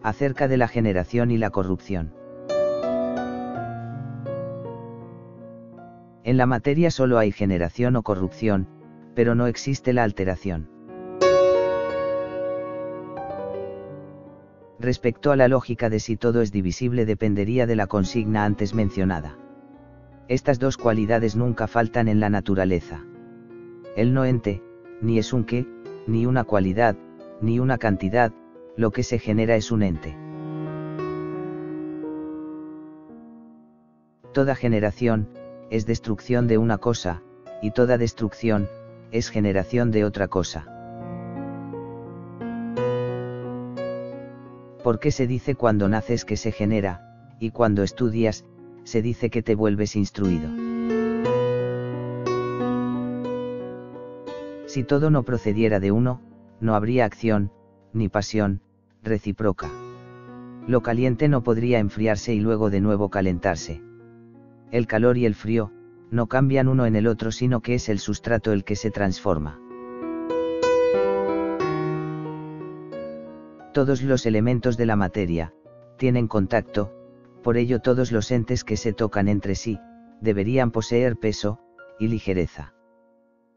Acerca de la generación y la corrupción. En la materia solo hay generación o corrupción, pero no existe la alteración. Respecto a la lógica de si todo es divisible dependería de la consigna antes mencionada. Estas dos cualidades nunca faltan en la naturaleza. El no ente, ni es un qué, ni una cualidad, ni una cantidad, lo que se genera es un ente. Toda generación es destrucción de una cosa, y toda destrucción es generación de otra cosa. ¿Por qué se dice cuando naces que se genera, y cuando estudias, se dice que te vuelves instruido? Si todo no procediera de uno, no habría acción, ni pasión, recíproca. Lo caliente no podría enfriarse y luego de nuevo calentarse. El calor y el frío, no cambian uno en el otro sino que es el sustrato el que se transforma. Todos los elementos de la materia tienen contacto, por ello todos los entes que se tocan entre sí, deberían poseer peso y ligereza.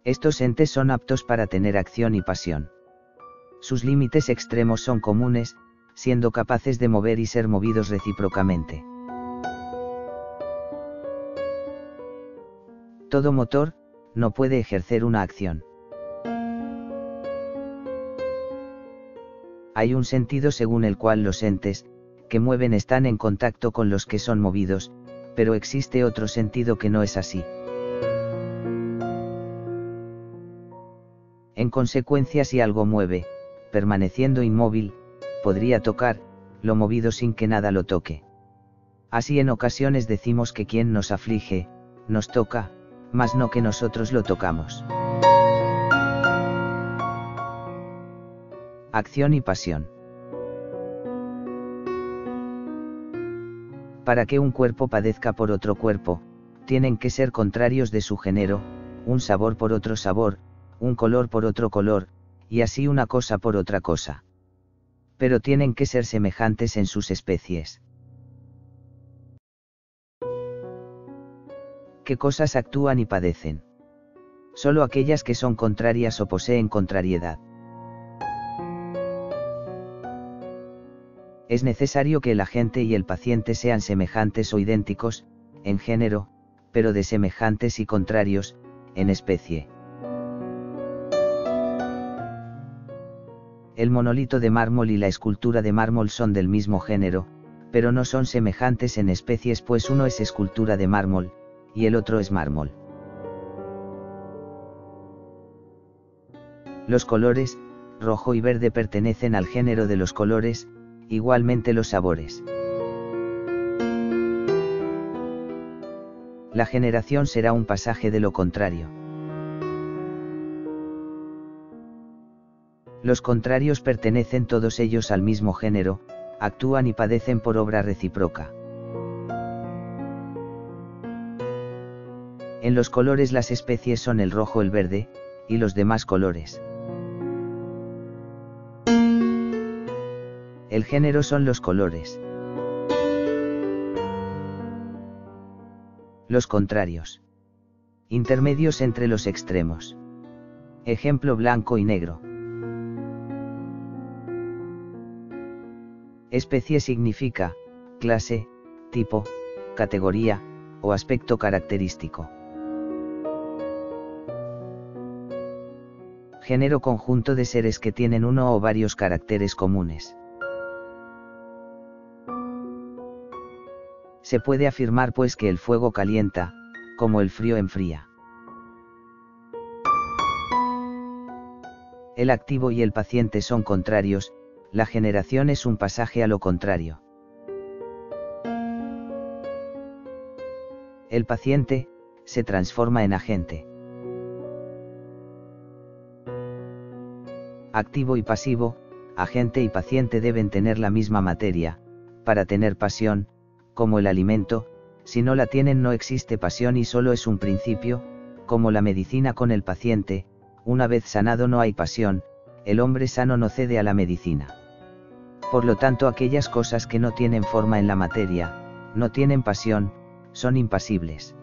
Estos entes son aptos para tener acción y pasión. Sus límites extremos son comunes, siendo capaces de mover y ser movidos recíprocamente. Todo motor no puede ejercer una acción. Hay un sentido según el cual los entes que mueven están en contacto con los que son movidos, pero existe otro sentido que no es así. En consecuencia, si algo mueve, permaneciendo inmóvil, podría tocar lo movido sin que nada lo toque. Así en ocasiones decimos que quien nos aflige, nos toca, mas no que nosotros lo tocamos. Acción y pasión. Para que un cuerpo padezca por otro cuerpo, tienen que ser contrarios de su género, un sabor por otro sabor, un color por otro color, y así una cosa por otra cosa. Pero tienen que ser semejantes en sus especies. ¿Qué cosas actúan y padecen? Solo aquellas que son contrarias o poseen contrariedad. Es necesario que el agente y el paciente sean semejantes o idénticos, en género, pero de semejantes y contrarios, en especie. El monolito de mármol y la escultura de mármol son del mismo género, pero no son semejantes en especies, pues uno es escultura de mármol, y el otro es mármol. Los colores, rojo y verde, pertenecen al género de los colores, igualmente los sabores. La generación será un pasaje de lo contrario. Los contrarios pertenecen todos ellos al mismo género, actúan y padecen por obra recíproca. En los colores las especies son el rojo, el verde, y los demás colores. El género son los colores. Los contrarios. Intermedios entre los extremos. Ejemplo: blanco y negro. Especie significa clase, tipo, categoría, o aspecto característico. Género: conjunto de seres que tienen uno o varios caracteres comunes. Se puede afirmar pues que el fuego calienta, como el frío enfría. El activo y el paciente son contrarios, la generación es un pasaje a lo contrario. El paciente se transforma en agente. Activo y pasivo, agente y paciente deben tener la misma materia, para tener pasión, como el alimento, si no la tienen no existe pasión y solo es un principio, como la medicina con el paciente, una vez sanado no hay pasión, el hombre sano no cede a la medicina. Por lo tanto, aquellas cosas que no tienen forma en la materia, no tienen pasión, son impasibles.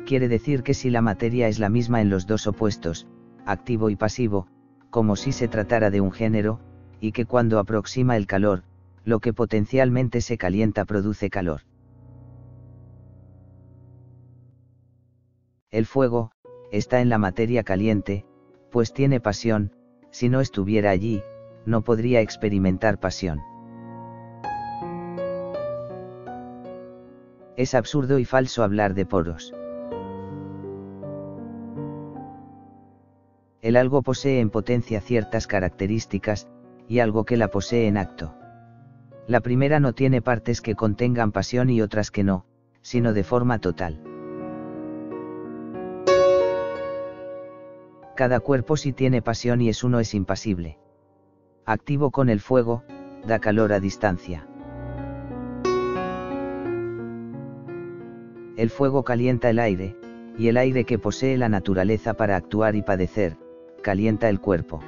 Quiere decir que si la materia es la misma en los dos opuestos, activo y pasivo, como si se tratara de un género, y que cuando aproxima el calor, lo que potencialmente se calienta produce calor. El fuego, está en la materia caliente, pues tiene pasión, si no estuviera allí, no podría experimentar pasión. Es absurdo y falso hablar de poros. El algo posee en potencia ciertas características, y algo que la posee en acto. La primera no tiene partes que contengan pasión y otras que no, sino de forma total. Cada cuerpo sí tiene pasión y es impasible. Activo con el fuego, da calor a distancia. El fuego calienta el aire, y el aire que posee la naturaleza para actuar y padecer, calienta el cuerpo.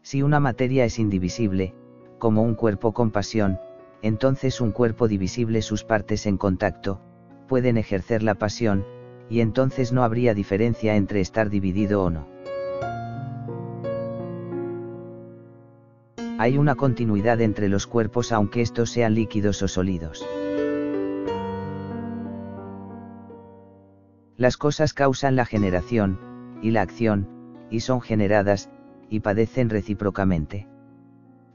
Si una materia es indivisible, como un cuerpo con pasión, entonces un cuerpo divisible, sus partes en contacto, pueden ejercer la pasión, y entonces no habría diferencia entre estar dividido o no. Hay una continuidad entre los cuerpos aunque estos sean líquidos o sólidos. Las cosas causan la generación, y la acción, y son generadas, y padecen recíprocamente.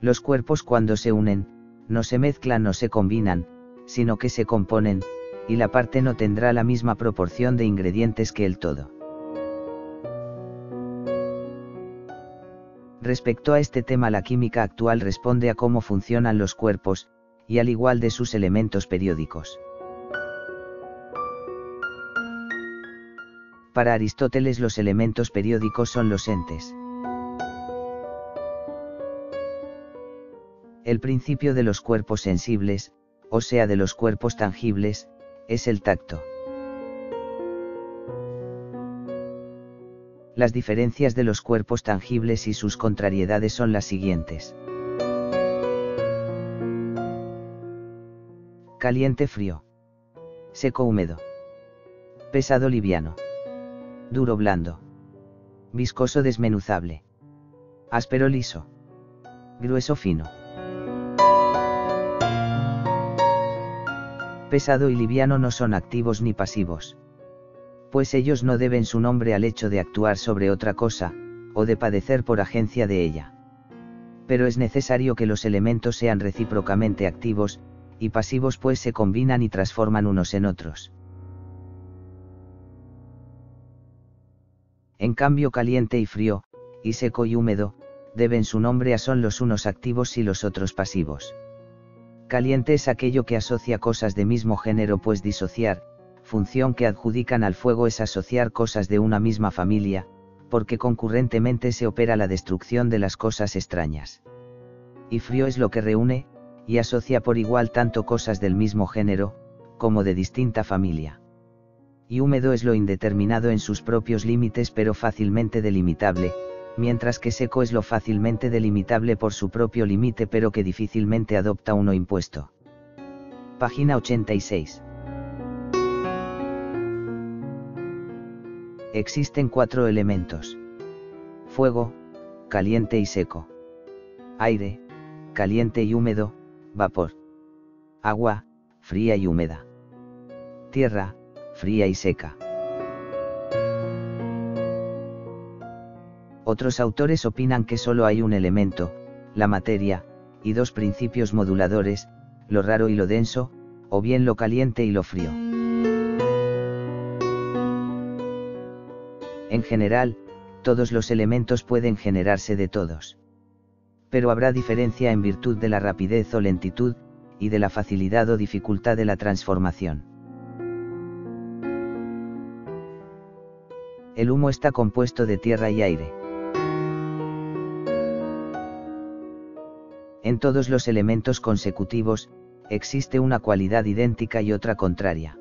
Los cuerpos cuando se unen, no se mezclan o se combinan, sino que se componen, y la parte no tendrá la misma proporción de ingredientes que el todo. Respecto a este tema, la química actual responde a cómo funcionan los cuerpos, y al igual de sus elementos periódicos. Para Aristóteles los elementos periódicos son los entes. El principio de los cuerpos sensibles, o sea de los cuerpos tangibles, es el tacto. Las diferencias de los cuerpos tangibles y sus contrariedades son las siguientes. Caliente frío. Seco húmedo. Pesado liviano. Duro blando. Viscoso desmenuzable. Áspero liso. Grueso fino. Pesado y liviano no son activos ni pasivos. Pues ellos no deben su nombre al hecho de actuar sobre otra cosa, o de padecer por agencia de ella. Pero es necesario que los elementos sean recíprocamente activos, y pasivos pues se combinan y transforman unos en otros. En cambio caliente y frío, y seco y húmedo, deben su nombre a son los unos activos y los otros pasivos. Caliente es aquello que asocia cosas de mismo género, pues disociar, función que adjudican al fuego es asociar cosas de una misma familia, porque concurrentemente se opera la destrucción de las cosas extrañas. Y frío es lo que reúne, y asocia por igual tanto cosas del mismo género, como de distinta familia. Y húmedo es lo indeterminado en sus propios límites pero fácilmente delimitable, mientras que seco es lo fácilmente delimitable por su propio límite pero que difícilmente adopta uno impuesto. Página 86. Existen 4 elementos. Fuego, caliente y seco. Aire, caliente y húmedo, vapor. Agua, fría y húmeda. Tierra, fría y seca. Otros autores opinan que solo hay un elemento, la materia, y 2 principios moduladores, lo raro y lo denso, o bien lo caliente y lo frío. En general, todos los elementos pueden generarse de todos. Pero habrá diferencia en virtud de la rapidez o lentitud, y de la facilidad o dificultad de la transformación. El humo está compuesto de tierra y aire. En todos los elementos consecutivos, existe una cualidad idéntica y otra contraria.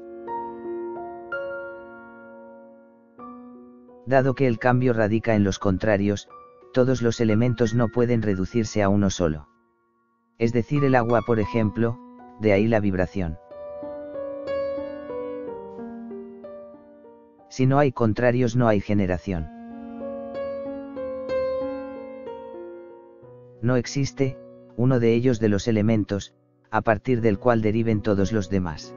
Dado que el cambio radica en los contrarios, todos los elementos no pueden reducirse a uno solo. Es decir, el agua, por ejemplo, de ahí la vibración. Si no hay contrarios, no hay generación. No existe uno de ellos de los elementos, a partir del cual deriven todos los demás.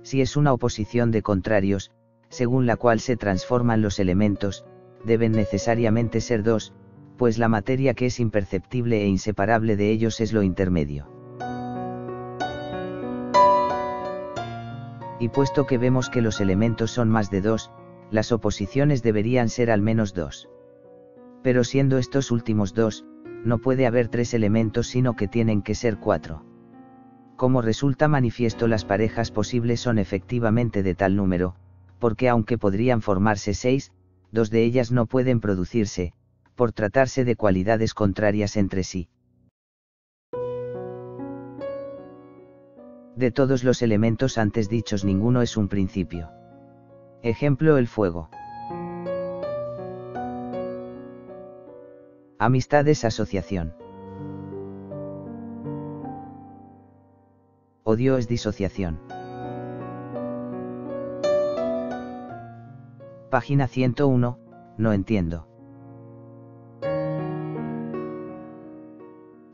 Si es una oposición de contrarios, según la cual se transforman los elementos, deben necesariamente ser dos, pues la materia que es imperceptible e inseparable de ellos es lo intermedio. Y puesto que vemos que los elementos son más de dos, las oposiciones deberían ser al menos dos. Pero siendo estos últimos dos, no puede haber tres elementos sino que tienen que ser cuatro. Como resulta manifiesto, las parejas posibles son efectivamente de tal número, porque aunque podrían formarse 6, dos de ellas no pueden producirse, por tratarse de cualidades contrarias entre sí. De todos los elementos antes dichos, ninguno es un principio. Ejemplo: el fuego. Amistad es asociación. Odio es disociación. Página 101, no entiendo.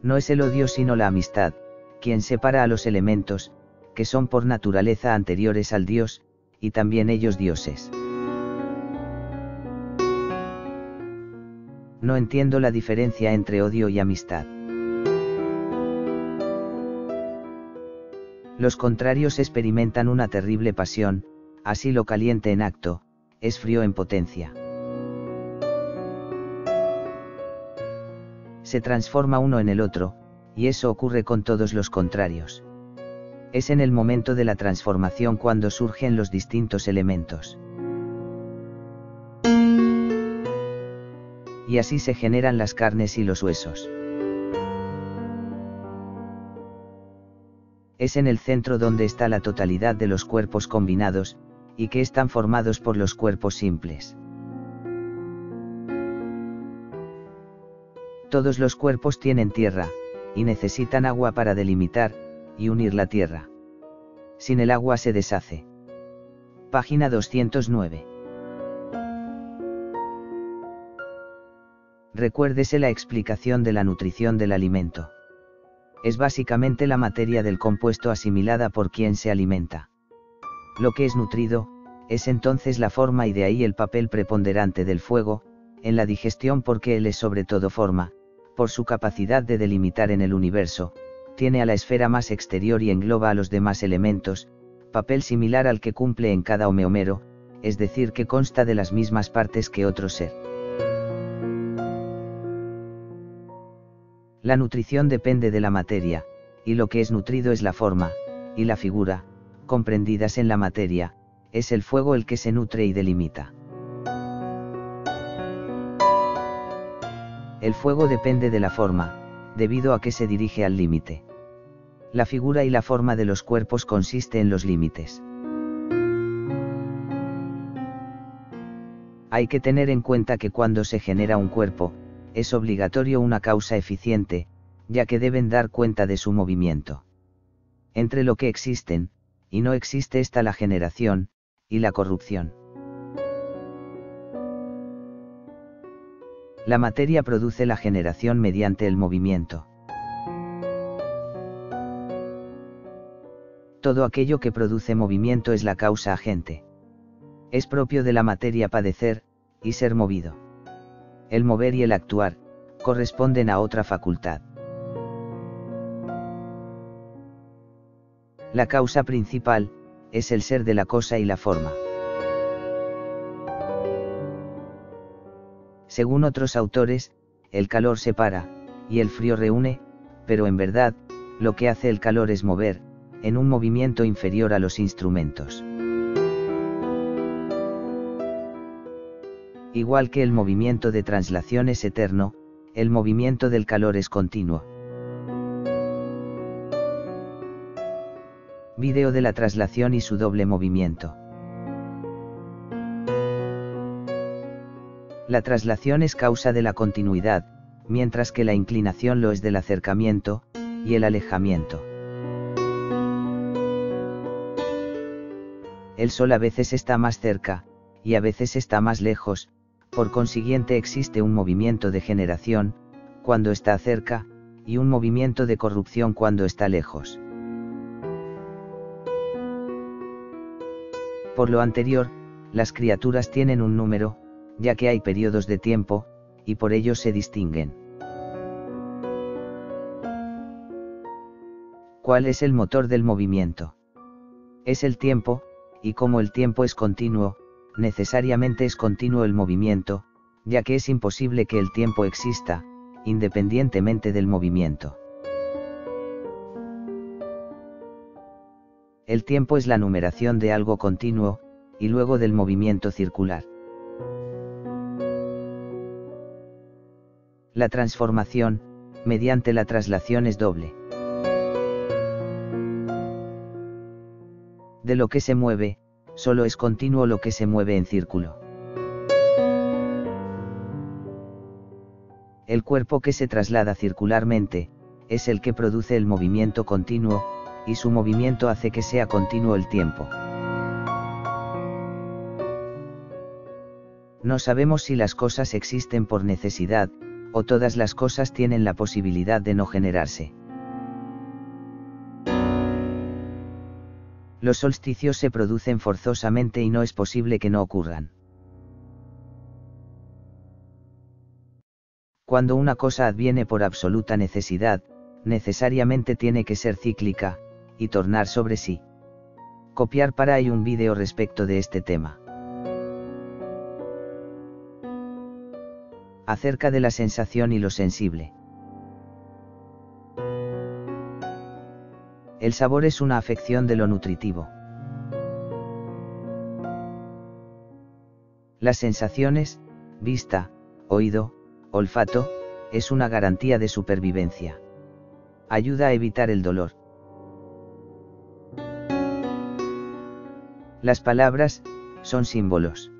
No es el odio sino la amistad, quien separa a los elementos, que son por naturaleza anteriores al Dios, y también ellos dioses. No entiendo la diferencia entre odio y amistad. Los contrarios experimentan una terrible pasión, así lo caliente en acto, es frío en potencia. Se transforma uno en el otro, y eso ocurre con todos los contrarios. Es en el momento de la transformación cuando surgen los distintos elementos. Y así se generan las carnes y los huesos. Es en el centro donde está la totalidad de los cuerpos combinados, y que están formados por los cuerpos simples. Todos los cuerpos tienen tierra, y necesitan agua para delimitar y unir la tierra. Sin el agua se deshace. Página 209. Recuérdese la explicación de la nutrición del alimento. Es básicamente la materia del compuesto asimilada por quien se alimenta. Lo que es nutrido, es entonces la forma, y de ahí el papel preponderante del fuego, en la digestión, porque él es sobre todo forma, por su capacidad de delimitar en el universo, tiene a la esfera más exterior y engloba a los demás elementos, papel similar al que cumple en cada homeomero, es decir, que consta de las mismas partes que otro ser. La nutrición depende de la materia, y lo que es nutrido es la forma, y la figura, comprendidas en la materia, es el fuego el que se nutre y delimita. El fuego depende de la forma, debido a que se dirige al límite. La figura y la forma de los cuerpos consiste en los límites. Hay que tener en cuenta que cuando se genera un cuerpo, es obligatorio una causa eficiente, ya que deben dar cuenta de su movimiento. Entre lo que existen, y no existe está la generación, y la corrupción. La materia produce la generación mediante el movimiento. Todo aquello que produce movimiento es la causa agente. Es propio de la materia padecer, y ser movido. El mover y el actuar, corresponden a otra facultad. La causa principal, es el ser de la cosa y la forma. Según otros autores, el calor separa, y el frío reúne, pero en verdad, lo que hace el calor es mover, en un movimiento inferior a los instrumentos. Igual que el movimiento de traslación es eterno, el movimiento del calor es continuo. Vídeo de la traslación y su doble movimiento. La traslación es causa de la continuidad, mientras que la inclinación lo es del acercamiento y el alejamiento. El Sol a veces está más cerca, y a veces está más lejos, por consiguiente existe un movimiento de generación, cuando está cerca, y un movimiento de corrupción cuando está lejos. Por lo anterior, las criaturas tienen un número, ya que hay periodos de tiempo, y por ello se distinguen. ¿Cuál es el motor del movimiento? Es el tiempo, y como el tiempo es continuo, necesariamente es continuo el movimiento, ya que es imposible que el tiempo exista, independientemente del movimiento. El tiempo es la numeración de algo continuo, y luego del movimiento circular. La transformación, mediante la traslación es doble. De lo que se mueve, solo es continuo lo que se mueve en círculo. El cuerpo que se traslada circularmente, es el que produce el movimiento continuo, y su movimiento hace que sea continuo el tiempo. No sabemos si las cosas existen por necesidad, o todas las cosas tienen la posibilidad de no generarse. Los solsticios se producen forzosamente y no es posible que no ocurran. Cuando una cosa adviene por absoluta necesidad, necesariamente tiene que ser cíclica, y tornar sobre sí. Copiar para hay un vídeo respecto de este tema. Acerca de la sensación y lo sensible. El sabor es una afección de lo nutritivo. Las sensaciones, vista, oído, olfato, es una garantía de supervivencia. Ayuda a evitar el dolor. Las palabras, son símbolos.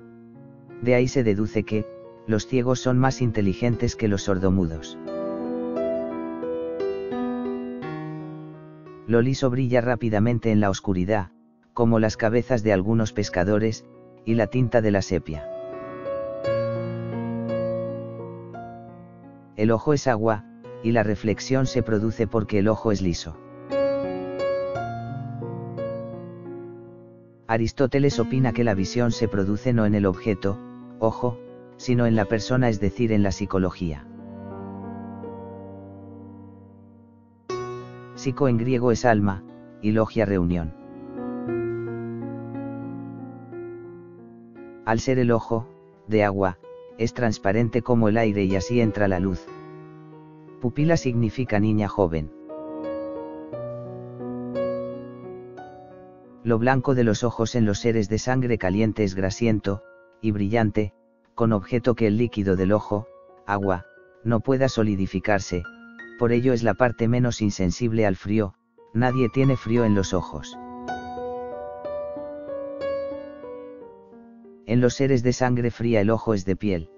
De ahí se deduce que, los ciegos son más inteligentes que los sordomudos. Lo liso brilla rápidamente en la oscuridad, como las cabezas de algunos pescadores, y la tinta de la sepia. El ojo es agua, y la reflexión se produce porque el ojo es liso. Aristóteles opina que la visión se produce no en el objeto, ojo, sino en la persona, es decir, en la psicología. Psico en griego es alma, y logia reunión. Al ser el ojo, de agua, es transparente como el aire y así entra la luz. Pupila significa niña joven. Lo blanco de los ojos en los seres de sangre caliente es grasiento, y brillante, con objeto que el líquido del ojo, agua, no pueda solidificarse, por ello es la parte menos insensible al frío, nadie tiene frío en los ojos. En los seres de sangre fría el ojo es de piel.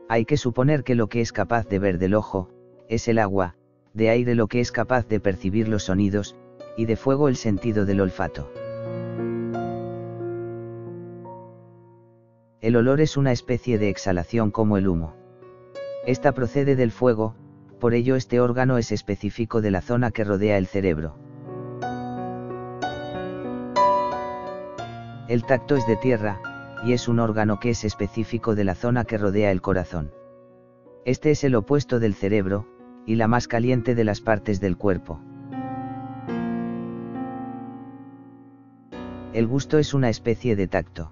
Hay que suponer que lo que es capaz de ver del ojo, es el agua, de aire lo que es capaz de percibir los sonidos, y de fuego el sentido del olfato. El olor es una especie de exhalación como el humo. Esta procede del fuego, por ello este órgano es específico de la zona que rodea el cerebro. El tacto es de tierra, y es un órgano que es específico de la zona que rodea el corazón. Este es el opuesto del cerebro, y la más caliente de las partes del cuerpo. El gusto es una especie de tacto.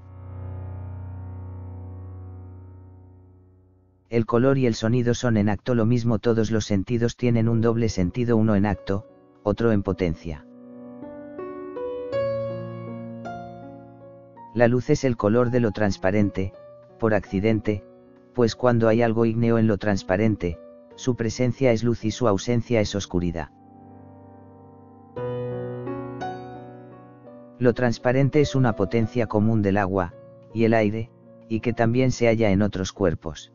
El color y el sonido son en acto lo mismo, todos los sentidos tienen un doble sentido, uno en acto, otro en potencia. La luz es el color de lo transparente, por accidente, pues cuando hay algo ígneo en lo transparente, su presencia es luz y su ausencia es oscuridad. Lo transparente es una potencia común del agua, y el aire, y que también se halla en otros cuerpos.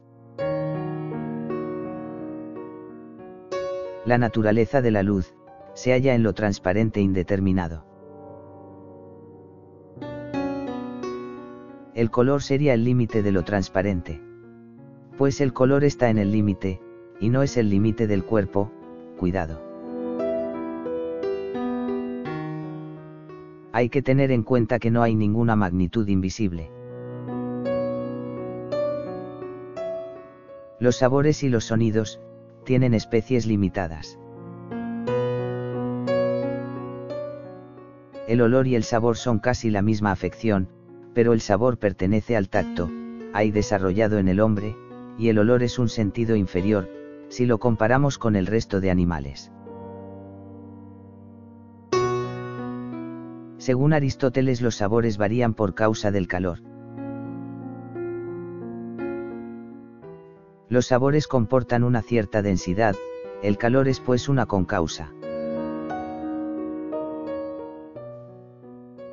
La naturaleza de la luz, se halla en lo transparente indeterminado. El color sería el límite de lo transparente. Pues el color está en el límite, y no es el límite del cuerpo, cuidado. Hay que tener en cuenta que no hay ninguna magnitud invisible. Los sabores y los sonidos, tienen especies limitadas. El olor y el sabor son casi la misma afección, pero el sabor pertenece al tacto, hay desarrollado en el hombre, y el olor es un sentido inferior, si lo comparamos con el resto de animales. Según Aristóteles, los sabores varían por causa del calor. Los sabores comportan una cierta densidad, el calor es pues una concausa.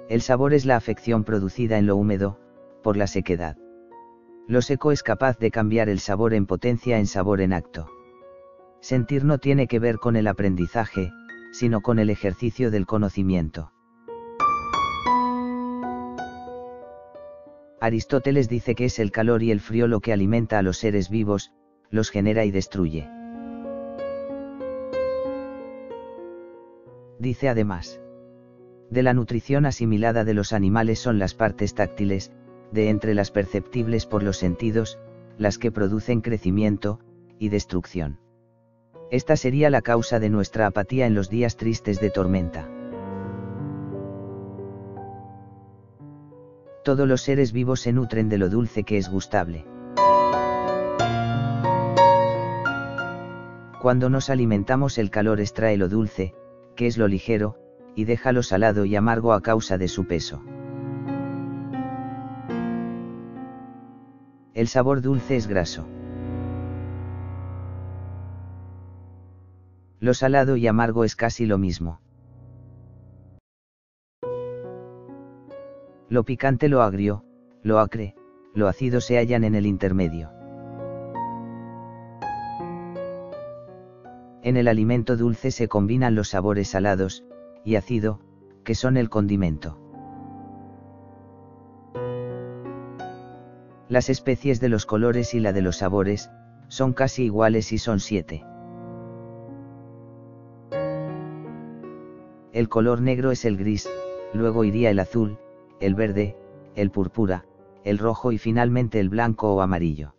El sabor es la afección producida en lo húmedo, por la sequedad. Lo seco es capaz de cambiar el sabor en potencia en sabor en acto. Sentir no tiene que ver con el aprendizaje, sino con el ejercicio del conocimiento. Aristóteles dice que es el calor y el frío lo que alimenta a los seres vivos, los genera y destruye. Dice además: de la nutrición asimilada de los animales son las partes táctiles, de entre las perceptibles por los sentidos, las que producen crecimiento y destrucción. Esta sería la causa de nuestra apatía en los días tristes de tormenta. Todos los seres vivos se nutren de lo dulce que es gustable. Cuando nos alimentamos, el calor extrae lo dulce, que es lo ligero, y deja lo salado y amargo a causa de su peso. El sabor dulce es graso. Lo salado y amargo es casi lo mismo. Lo picante, lo agrio, lo acre, lo ácido se hallan en el intermedio. En el alimento dulce se combinan los sabores salados y ácido, que son el condimento. Las especies de los colores y la de los sabores, son casi iguales y son 7. El color negro es el gris, luego iría el azul, el verde, el púrpura, el rojo y finalmente el blanco o amarillo.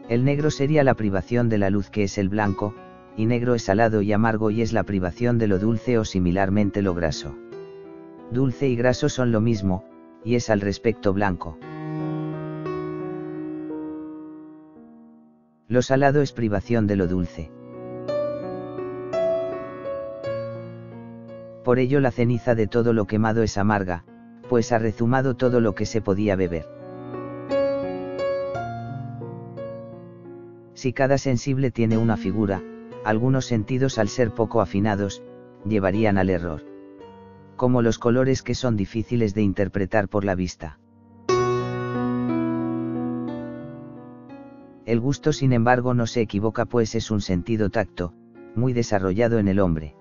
El negro sería la privación de la luz, que es el blanco, y negro es salado y amargo y es la privación de lo dulce o similarmente lo graso. Dulce y graso son lo mismo, y es al respecto blanco. Lo salado es privación de lo dulce. Por ello la ceniza de todo lo quemado es amarga, pues ha rezumado todo lo que se podía beber. Si cada sensible tiene una figura, algunos sentidos, al ser poco afinados, llevarían al error. Como los colores, que son difíciles de interpretar por la vista. El gusto, sin embargo, no se equivoca, pues es un sentido tacto, muy desarrollado en el hombre.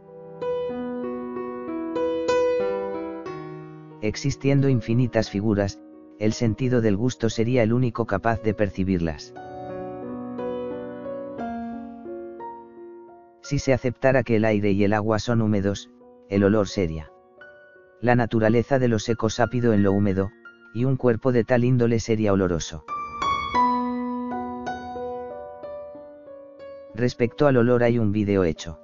Existiendo infinitas figuras, el sentido del gusto sería el único capaz de percibirlas. Si se aceptara que el aire y el agua son húmedos, el olor sería. La naturaleza de lo seco sápido en lo húmedo, y un cuerpo de tal índole sería oloroso. Respecto al olor hay un vídeo hecho.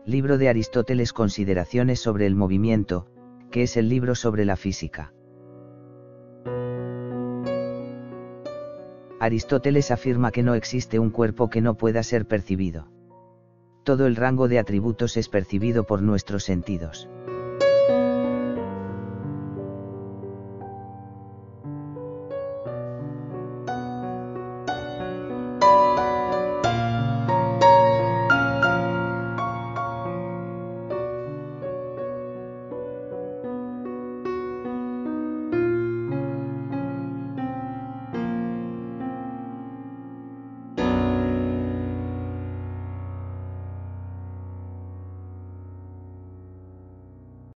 Libro de Aristóteles, Consideraciones sobre el movimiento, que es el libro sobre la física. Aristóteles afirma que no existe un cuerpo que no pueda ser percibido. Todo el rango de atributos es percibido por nuestros sentidos.